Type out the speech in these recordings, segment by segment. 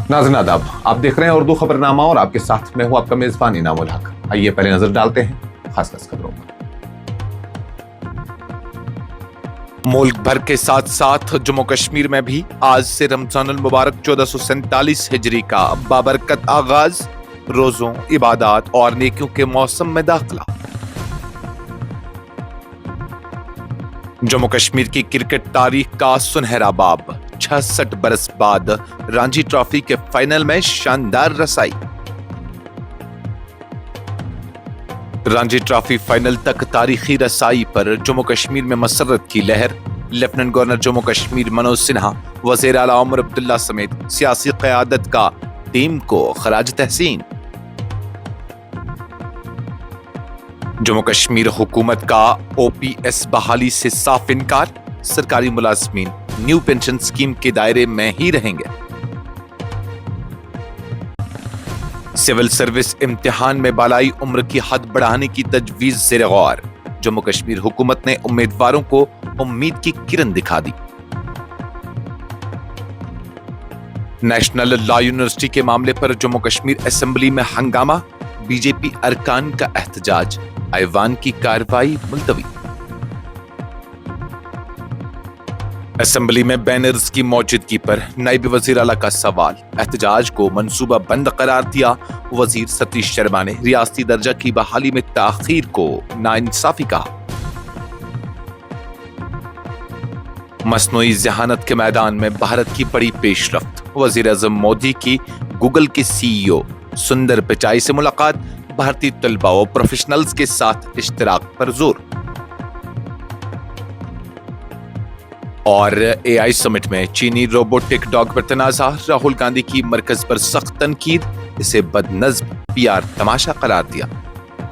नाज़रीन आदाब, आप देख रहे हैं उर्दू खबरनामा और आपके साथ मैं हूं आपका मेजबान इनामुल हक। आइए पहले नजर डालते हैं खास खबरों पर। मुल्क भर के साथ साथ जम्मू कश्मीर में भी आज से रमजानुल मुबारक 1447 हिजरी का बाबरकत आगाज, रोजों, इबादत और नेकियों के मौसम में दाखिला। जम्मू कश्मीर की क्रिकेट तारीख का सुनहरा बाब, 66 बरस बाद रणजी ट्रॉफी के फाइनल में शानदार रसाई। रणजी ट्रॉफी फाइनल तक तारीखी रसाई पर जम्मू कश्मीर में मसरत की लहर। लेफ्टिनेंट गवर्नर जम्मू कश्मीर मनोज सिन्हा, वज़ीर आला उमर अब्दुल्ला समेत सियासी क़यादत का टीम को खराज तहसीन। जम्मू कश्मीर हुकूमत का ओपीएस बहाली से साफ इनकार, सरकारी मुलाजमीन न्यू पेंशन स्कीम के दायरे में ही रहेंगे। सिविल सर्विस इम्तिहान में बालाई उम्र की हद बढ़ाने की तजवीज ज़ेर गौर। जम्मू कश्मीर हुकूमत ने उम्मीदवारों को उम्मीद की किरण दिखा दी। नेशनल लॉ यूनिवर्सिटी के मामले पर जम्मू कश्मीर असेंबली में हंगामा, बीजेपी अरकान का एहतजाज, ऐवान की कार्रवाई मुलतवी। असेंबली में बैनर्स की मौजूदगी पर नायब वजीर आला का सवाल, एहतजाज को मंसूबा बंद करार दिया। वजीर सतीश शर्मा ने रियासती दर्जा की बहाली में ताखीर को नाइंसाफी कहा। मसनूई ज़हानत के मैदान में भारत की बड़ी पेशरफ्त, वजीर आज़म मोदी की गूगल के सीईओ सुंदर पिचाई से मुलाकात, भारतीय तलबा और प्रोफेशनल्स के साथ इश्तिराक पर जोर। और एआई समिट में चीनी रोबोटिक डॉग पर तनाज़ा, राहुल गांधी की मरकज पर सख्त तनकीद, इसे बदनज़्म पीआर तमाशा करार दिया।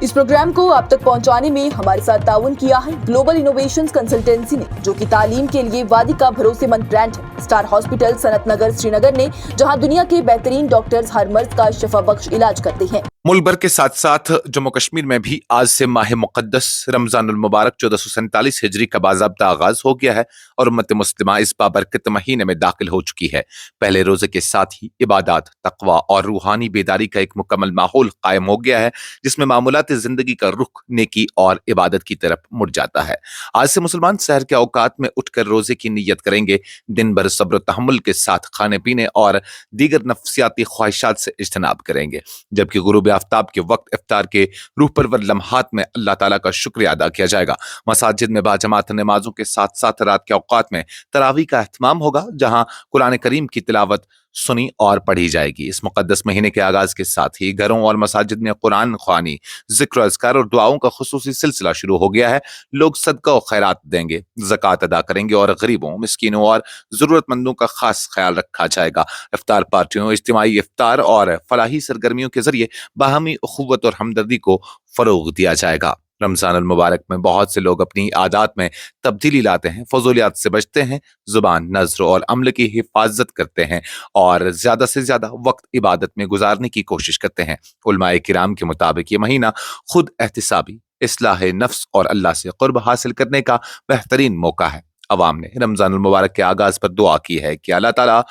इस प्रोग्राम को आप तक पहुंचाने में हमारे साथ ताउन किया है ग्लोबल इनोवेशंस कंसल्टेंसी ने, जो कि तालीम के लिए वादी का भरोसेमंद ब्रांड है। स्टार हॉस्पिटल सनत नगर श्रीनगर ने, जहां दुनिया के बेहतरीन डॉक्टर्स हर मर्ज का शफा बख्श इलाज करते हैं। मुल्क भर के साथ साथ जम्मू कश्मीर में भी आज से माह मुक़द्दस रमजानुल मुबारक 1447 हिजरी का बाज़ाब्ता आगाज हो गया है और उम्मत मुस्लिमा इस बाबरकत महीने में दाखिल हो चुकी है। पहले रोजे के साथ ही इबादत, तकवा और रूहानी बेदारी का एक मुकम्मल माहौल कायम हो गया है, जिसमें मामूलात जिंदगी का रुख नेकी और इबादत की तरफ मुड़ जाता है। आज से मुसलमान सहर के औकात में उठकर रोजे की नीयत करेंगे। दिन भर सब्र तहम्मुल के साथ खाने पीने और दीगर नफ्सियाती ख्वाहिशात से इज्तनाब करेंगे, जबकि गुरूब आफ्ताब के वक्त इफ्तार के रूह परवर लम्हात में अल्लाह ताला का शुक्रिया अदा किया जाएगा। मसाजिद में बाजमात नमाजों के साथ साथ रात के औकात में तरावी का एहतमाम होगा, जहां कुरान करीम की तिलावत सुनी और पढ़ी जाएगी। इस मुकद्दस महीने के आगाज के साथ ही घरों और मसाजिद में कुरान ख्वानी, जिक्र, अज़कार और दुआओं का खुसूसी सिलसिला शुरू हो गया है। लोग सदका और खैरात देंगे, ज़कात अदा करेंगे और गरीबों, मिस्कीनों और ज़रूरतमंदों का खास ख्याल रखा जाएगा। इफ्तार पार्टियों, इज्तिमाई इफ्तार और फलाही सरगर्मियों के जरिए बाहमी उखुव्वत और हमदर्दी को फरोग दिया जाएगा। रमजान अल मुबारक में बहुत से लोग अपनी आदात में तब्दीली लाते हैं, फजूलियात से बचते हैं, जुबान, नज़र और अमल की हिफाजत करते हैं और ज्यादा से ज्यादा वक्त इबादत में गुजारने की कोशिश करते हैं। उलमाए किराम के मुताबिक ये महीना खुद एहतिसाबी, इस्लाह नफ्स और अल्लाह से कुर्ब हासिल करने का बेहतरीन मौका है। अवाम ने रमजान अल मुबारक के आगाज पर दुआ की है कि अल्लाह ताला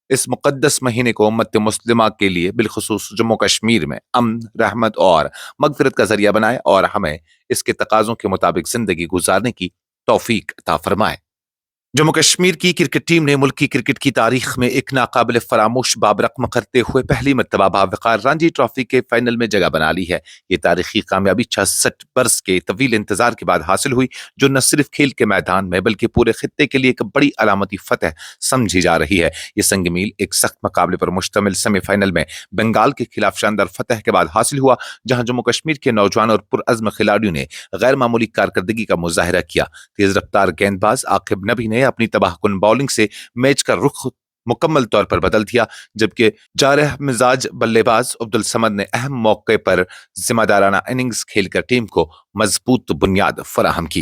इस मुकद्दस महीने को उम्मत मुस्लिमा के लिए बिलखुसूस जम्मू कश्मीर में अमन, रहमत और मगफिरत का जरिया बनाए और हमें इसके तकाज़ों के मुताबिक जिंदगी गुजारने की तौफीक अता फरमाए। जम्मू कश्मीर की क्रिकेट टीम ने मुल्क की क्रिकेट की तारीख में एक नाकाबिल फरामोश बाब रकम करते हुए पहली मरतबा बावकार रणजी ट्रॉफी के फाइनल में जगह बना ली है। ये तारीखी कामयाबी 66 बरस के तवील इंतजार के बाद हासिल हुई, जो न सिर्फ खेल के मैदान में बल्कि पूरे खित्ते के लिए एक बड़ी अलामती फतह समझी जा रही है। ये संग मील एक सख्त मुकाबले पर मुश्तमिल सेमीफाइनल में बंगाल के खिलाफ शानदार फतह के बाद हासिल हुआ, जहां जम्मू कश्मीर के नौजवान और पुरअज़्म खिलाड़ियों ने गैर मामूली कारकर्दगी का मुजाहिरा किया। तेज रफ्तार गेंदबाज आकिब नबी ने अपनी तबाहकुन बॉलिंग से मैच का रुख मुकम्मल तौर पर बदल दिया, जबकि जारह मिजाज बल्लेबाज अब्दुल समद ने अहम मौके पर जिम्मेदाराना इनिंग्स खेलकर टीम को मजबूत बुनियाद फराहम की।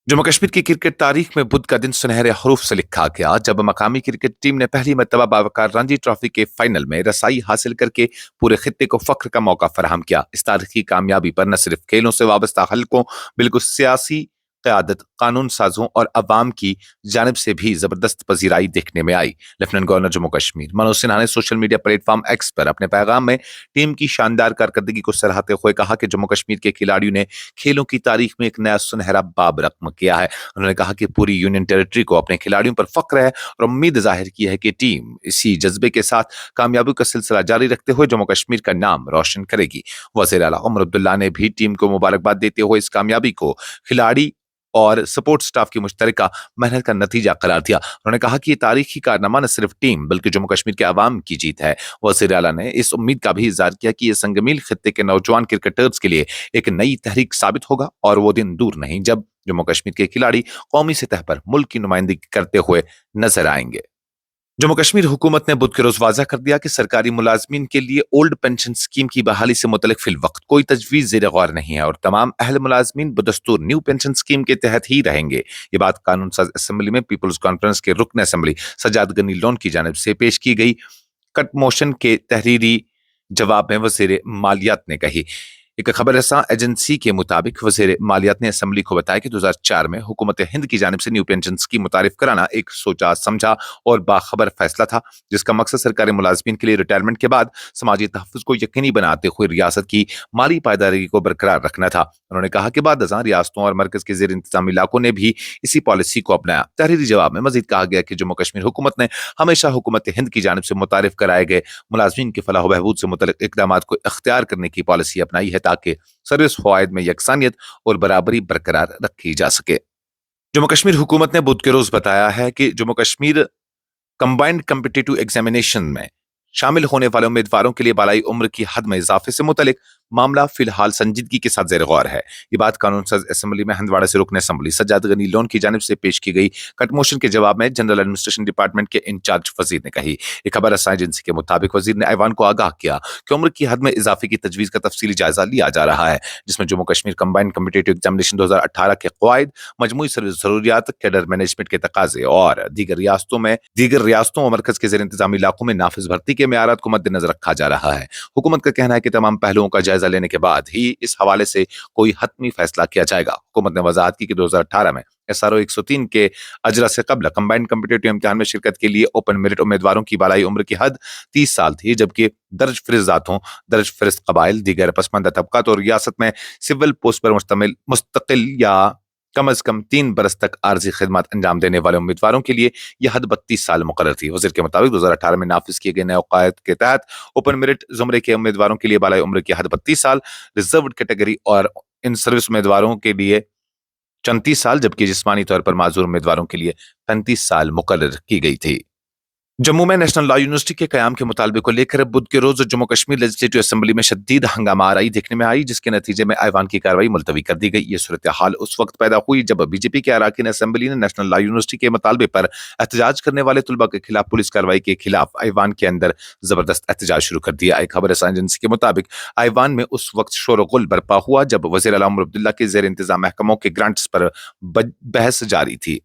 जम्मू कश्मीर की क्रिकेट तारीख में बुध का दिन सुनहरे हरूफ से लिखा गया, जब मकामी क्रिकेट टीम ने पहली मरतबा बावकार रणजी ट्रॉफी के फाइनल में रसाई हासिल करके पूरे खित्ते को फख्र का मौका फराहम किया। इस तारीखी कामयाबी पर न सिर्फ खेलों से वाबस्ता हलकों बल्कि सियासी قیادت قانون سازوں اور عوام کی جانب سے بھی زبردست پذیرائی دیکھنے میں آئی۔ لیفٹیننٹ گورنر جموں کشمیر منوج سنہا نے social media platform X پر اپنے پیغام میں ٹیم کی شاندار کارکردگی کو سراہتے ہوئے کہا کہ جموں کشمیر کے کھلاڑیوں نے کھیلوں کی تاریخ میں ایک نیا سنہرا باب رقم کیا ہے۔ انہوں نے کہا کہ پوری یونین ٹیریٹری کو اپنے کھلاڑیوں پر فخر ہے اور امید ظاہر کی ہے کہ ٹیم اسی جذبے کے ساتھ کامیابی کا سلسلہ جاری رکھتے ہوئے جموں کشمیر کا نام روشن کرے گی۔ وزیر اعلیٰ عمر عبداللہ نے بھی ٹیم کو مبارکباد دیتے ہوئے اس کامیابی کو کھلاڑی اور سپورٹ سٹاف کی مشترکہ محنت کا نتیجہ قرار دیا۔ انہوں نے کہا کہ یہ تاریخی کارنامہ نہ صرف ٹیم بلکہ جموں کشمیر کے عوام کی جیت ہے۔ وزیر اعلیٰ نے اس امید کا بھی اظہار کیا کہ یہ سنگ میل خطے کے نوجوان کرکٹرز کے لیے ایک نئی تحریک ثابت ہوگا اور وہ دن دور نہیں جب جموں کشمیر کے کھلاڑی قومی سطح پر ملک کی نمائندگی کرتے ہوئے نظر آئیں گے۔ جموں کشمیر حکومت نے بدھ کے روز واضح کر دیا کہ سرکاری ملازمین کے لیے اولڈ پینشن سکیم کی بحالی سے متعلق فی الوقت کوئی تجویز زیر غور نہیں ہے اور تمام اہل ملازمین بدستور نیو پینشن سکیم کے تحت ہی رہیں گے۔ یہ بات قانون ساز اسمبلی میں پیپلز کانفرنس کے رکن اسمبلی سجاد غنی لون کی جانب سے پیش کی گئی کٹ موشن کے تحریری جواب میں وزیر مالیات نے کہی۔ ایک خبر رساں ایجنسی کے مطابق وزیر مالیات نے اسمبلی کو بتایا کہ 2004 میں حکومت ہند کی جانب سے نیو پینشن سکیم متعارف کرانا ایک سوچا سمجھا اور باخبر فیصلہ تھا جس کا مقصد سرکاری ملازمین کے لیے ریٹائرمنٹ کے بعد سماجی تحفظ کو یقینی بناتے ہوئے ریاست کی مالی پائیداری کو برقرار رکھنا تھا۔ انہوں نے کہا کہ بعد ازاں ریاستوں اور مرکز کے زیر انتظام علاقوں نے بھی اسی پالیسی کو اپنایا۔ تحریری جواب میں مزید کہا گیا کہ جموں کشمیر حکومت نے ہمیشہ حکومت ہند کی جانب سے متعارف کرائے گئے ملازمین کی فلاح و بہبود سے متعلق اقدامات کو اختیار کرنے کی پالیسی اپنائی ہے تاکہ سروس فوائد میں یکسانیت اور برابری برقرار رکھی جا سکے۔ جموں کشمیر حکومت نے بدھ کے روز بتایا ہے کہ Jammu Kashmir combined competitive examination میں شامل ہونے والے امیدواروں کے لیے بالائی عمر کی حد میں اضافے سے متعلق معاملہ فی الحال سنجیدگی کے ساتھ زیر غور ہے۔ یہ بات قانون ساز اسمبلی میں ہندواڑہ سے رکن اسمبلی سجاد غنی لون کی جانب سے پیش کی گئی کٹ موشن کے جواب میں جنرل ایڈمنسٹریشن ڈپارٹمنٹ کے انچارج وزیر نے کہی۔ ایک خبر رساں ایجنسی کے مطابق وزیر نے ایوان کو آگاہ کیا کہ عمر کی حد میں اضافے کی تجویز کا تفصیلی جائزہ لیا جا رہا ہے جس میں Jammu Kashmir combined competitive examination 2018 کے قواعد، مجموعی سروس ضروریات، کیڈر مینجمنٹ کے تقاضے اور دیگر ریاستوں اور مرکز کے زیر انتظامی علاقوں میں نافذ بھرتی کے معیارات کو مد نظر رکھا جا رہا ہے۔ حکومت کا کہنا ہے کہ تمام پہلوؤں کا جائزہ لینے کے بعد ہی اس حوالے سے کوئی حتمی فیصلہ کیا جائے گا۔ حکومت نے وضاحت کی کہ 2018 میں SRO 103 کے اجرا سے قبل کمبائنڈ کمپٹیٹو امتحان میں شرکت کے لیے اوپن میرٹ امیدواروں کی بالائی عمر کی حد 30 سال تھی جبکہ درج فہرست ذاتوں، درج فہرست قبائل، دیگر پسماندہ طبقات اور ریاست میں سول پوسٹ پر مستقل یا کم از کم 3 برس تک عارضی خدمات انجام دینے والے امیدواروں کے لیے یہ حد 32 سال مقرر تھی۔ وزیر کے مطابق 2018 میں نافذ کیے گئے نئے قواعد کے تحت اوپن میرٹ زمرے کے امیدواروں کے لیے بالائی عمر کی حد 32 سال، ریزروڈ کیٹیگری اور ان سروس امیدواروں کے لیے 34 سال جبکہ جسمانی طور پر معذور امیدواروں کے لیے 35 سال مقرر کی گئی تھی۔ جموں میں نیشنل لا یونیورسٹی کے قیام کے مطالبے کو لے کر بدھ کے روز جموں کشمیر لیجسلیٹو اسمبلی میں شدید ہنگامہ آرائی دیکھنے میں آئی جس کے نتیجے میں ایوان کی کارروائی ملتوی کر دی گئی۔ یہ صورتحال اس وقت پیدا ہوئی جب بی جے پی کے اراکین اسمبلی نے نیشنل لا یونیورسٹی کے مطالبے پر احتجاج کرنے والے طلباء کے خلاف پولیس کارروائی کے خلاف ایوان کے اندر زبردست احتجاج شروع کر دیا۔ ایک خبر رساں ایجنسی کے مطابق ایوان میں اس وقت شور و غل برپا ہوا جب وزیر اعلیٰ عمر عبداللہ کے زیر انتظام محکموں کے گرانٹس پر بحث جاری تھی۔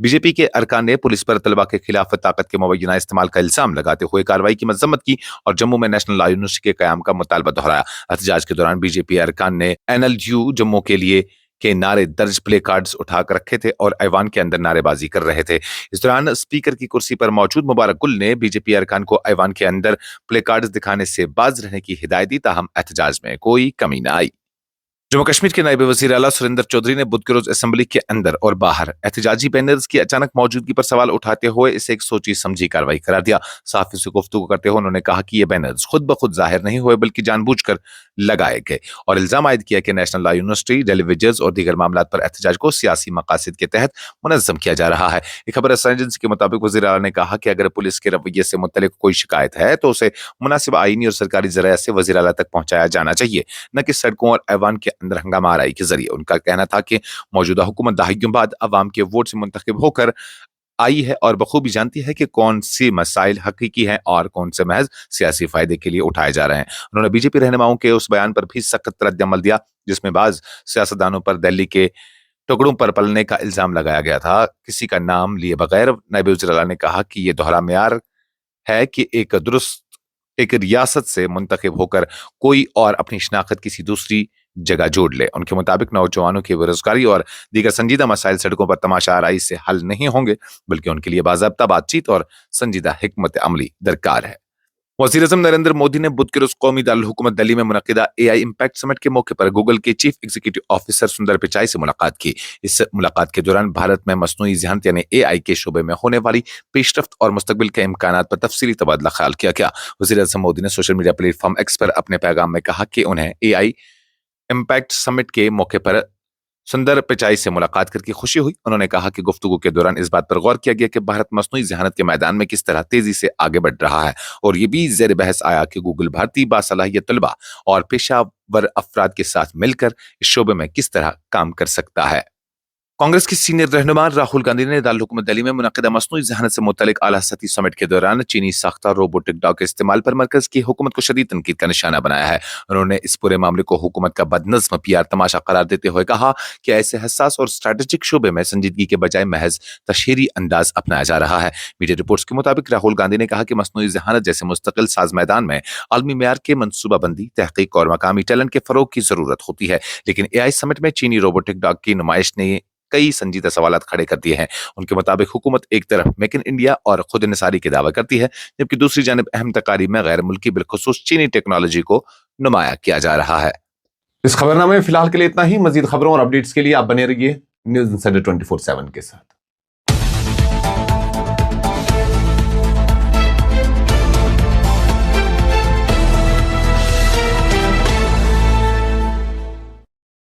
بی جے پی کے ارکان نے پولیس پر طلباء کے خلاف طاقت کے مبینہ استعمال کا الزام لگاتے ہوئے کارروائی کی مذمت کی اور جموں میں نیشنل لا یونیورسٹی کے قیام کا مطالبہ دہرایا۔ احتجاج کے دوران بی جے پی ارکان نے NLU جموں کے لیے کے نعرے درج پلے کارڈز اٹھا کر رکھے تھے اور ایوان کے اندر نعرے بازی کر رہے تھے۔ اس دوران اسپیکر کی کرسی پر موجود مبارک گل نے بی جے پی ارکان کو ایوان کے اندر پلے کارڈز دکھانے سے باز رہنے کی ہدایت دی تاہم احتجاج میں کوئی کمی نہ آئی۔ جموں کشمیر کے نائب وزیر اعلیٰ سریندر چودھری نے بدھ کے روز اسمبلی کے اندر اور باہر احتجاجی بینرز کی اچانک موجودگی پر سوال اٹھاتے ہوئے اسے ایک سوچی سمجھی کارروائی قرار دیا۔ صحافیوں سے گفتگو کرتے ہوئے انہوں نے کہا کہ یہ بینرز خود بخود ظاہر نہیں ہوئے بلکہ جان بوجھ کر لگائے گئے اور الزام عائد کیا کہ national law university, daily wages اور دیگر معاملات پر احتجاج کو سیاسی مقاصد کے تحت منظم کیا جا رہا ہے۔ ایک خبر رساں ایجنسی کے مطابق وزیر اعلیٰ نے کہا کہ اگر پولیس کے رویے سے متعلق کوئی شکایت ہے تو اسے مناسب آئینی اور سرکاری ذرائع سے وزیر اعلیٰ تک پہنچایا جانا چاہیے، نہ کہ سڑکوں اور ایوان کے اندر ہنگامہ آرائی کے ذریعے۔ ان کا کہنا تھا کہ موجودہ حکومت دہائیوں بعد عوام کے ووٹ سے منتخب ہو کر آئی ہے اور بخوبی جانتی ہے کہ کون سی مسائل حقیقی ہیں اور کون سے محض سیاسی فائدے کے لیے اٹھائے جا رہے ہیں۔ انہوں نے بی جے پی رہنماؤں کے اس بیان پر بھی سخت رد عمل دیا جس میں بعض سیاستدانوں پر دہلی کے ٹکڑوں پر پلنے کا الزام لگایا گیا تھا۔ کسی کا نام لیے بغیر نائب وزیر اعلیٰ نے کہا کہ یہ دوہرا معیار ہے کہ ایک ریاست سے منتخب ہو کر کوئی اور اپنی شناخت کسی دوسری जगह जोड़ ले। उनके मुताबिक नौजवानों की बेरोजगारी और दीगर संजीदा मसाइल सड़कों पर तमाशा आराई से हल नहीं होंगे, बल्कि उनके लिए बाज़ाब्ता बातचीत और संजीदा हिकमत अमली दरकार है। वज़ीर आज़म नरेंद्र मोदी ने बुध के रोज कौमी दारुल हुकूमत दिल्ली में मुनक़िदा AI इम्पैक्ट समिट के मौके पर गूगल के चीफ एग्जीक्यूटिव ऑफिसर सुंदर पिचाई से मुलाकात की। इस मुलाकात के दौरान भारत में मसनूई ज़हनत यानी AI के शोबे में होने वाली पेशरफ्त और मुस्तकबिल के इम्कानात पर तफसीली तबादला ख्याल किया गया। वज़ीर आज़म मोदी ने सोशल मीडिया प्लेटफॉर्म एक्स पर अपने पैगाम में कहा कि उन्हें AI इम्पैक्ट समिट के मौके पर सुंदर पिचाई से मुलाकात करके खुशी हुई। उन्होंने कहा कि गुफ्तगू के दौरान इस बात पर गौर किया गया कि भारत मसनूई ज़हनत के मैदान में किस तरह तेजी से आगे बढ़ रहा है, और ये भी ज़ेर बहस आया कि गूगल भारतीय बासलाहियत तलबा और पेशावर अफराद के साथ मिलकर इस शोबे में किस तरह काम कर सकता है। कांग्रेस के सीनियर रहनुमा राहुल गांधी ने दारुल हुकूमत दिल्ली में मुनक़िदा मसनूई ज़हनत से मुतल्लिक़ आला सतही समिट के दौरान चीनी साख्ता रोबोटिक डॉग के इस्तेमाल पर मरकज की हुकूमत को शदीद तनकीद का निशाना बनाया है। उन्होंने इस पूरे मामले को हुकूमत का बदनज़्म PR तमाशा करार देते हुए कहा कि ऐसे हसास और स्ट्रैटेजिक शोबे में संजीदगी के बजाय महज तशहीरी अंदाज अपनाया जा रहा है। मीडिया रिपोर्ट्स के मुताबिक राहुल गांधी ने कहा कि मसनूई ज़हनत जैसे मुस्तकिल साज मैदान में आलमी मेयार के मनसूबाबंदी, तहकीक और मकामी टैलेंट के फरोग की जरूरत होती है, लेकिन AI समिट में चीनी रोबोटिक डॉग की नुमाइश ने कई संजीदा सवालात खड़े कर दिए हैं। उनके मुताबिक हुकूमत एक तरफ मेक इन इंडिया और खुद निसारी के दावा करती है, जबकि दूसरी जानिब अहम तकारीब में गैर मुल्की बिलखुसूस चीनी टेक्नोलॉजी को नुमाया किया जा रहा है। इस खबरनामे में फिलहाल के लिए इतना ही। मजीद खबरों और अपडेट्स के लिए आप बने रहिए न्यूज़ इंसाइडर 24/7 के साथ।